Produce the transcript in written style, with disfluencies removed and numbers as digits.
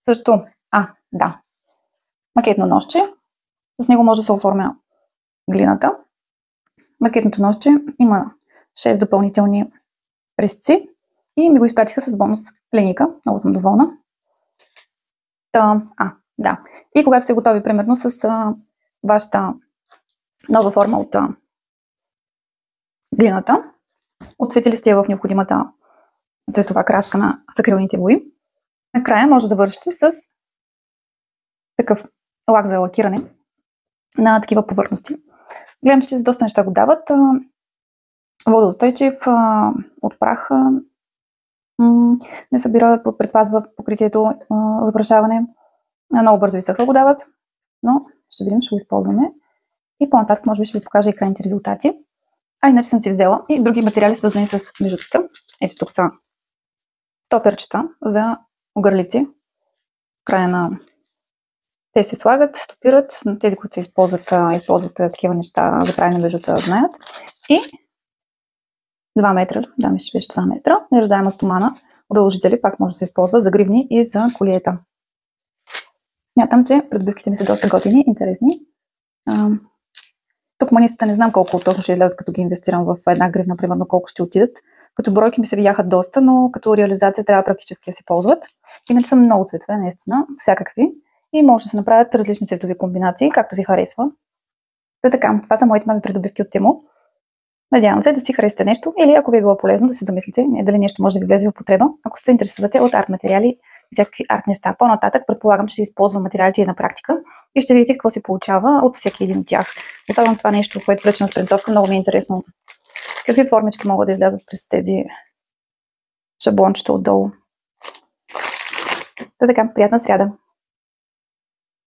Също, да, макетно ножче. С него може да се оформя глината. Макетното ножче има 6 допълнителни резци и ми го изпратиха с бонус линейка. Много съм доволна. Да. И когато сте готови, примерно, с вашата нова форма от глината, отцветили сте я в необходимата цветова краска на акрилните бои, накрая може да завършите с такъв лак за лакиране на такива повърхности. Гледам, че за доста неща го дават. Водоустойчив, от прах, не събира, предпазва покритието, запрашаване. Много бързо изсъхва го дават, но ще видим, ще го използваме. И по-нататък може би ще ви покажа и крайните резултати. Иначе съм си взела и други материали, свързани с бижутата. Ето тук са топерчета за огърлици. Края на те се слагат, стопират. Тези, които се използват такива неща за правене на бижута, знаят. И 2 метра, мисля, че беше 2 метра, неръждаема стомана, удължители, пак може да се използва за гривни и за колиета. Смятам, че придобивките ми са доста готини, интересни. Тук манисата не знам колко точно ще излязат, като ги инвестирам в една гривна, примерно колко ще отидат. Като бройки ми се видяха доста, но като реализация трябва практически да се ползват. Иначе са много цветове, наистина, всякакви. И може да се направят различни цветови комбинации, както ви харесва. Така, това са моите нови придобивки от Тему. Надявам се да си харесате нещо или ако ви е било полезно да се замислите дали нещо може да ви влезе в употреба, ако се интересувате от арт материали и всякакви арт неща. По-нататък предполагам, че ще използвам материалите на практика и ще видите какво се получава от всеки един от тях. Особено това нещо, което пречи на спринцовка, много ми е интересно какви формички могат да излязат през тези шаблончета отдолу. Така, приятна сряда!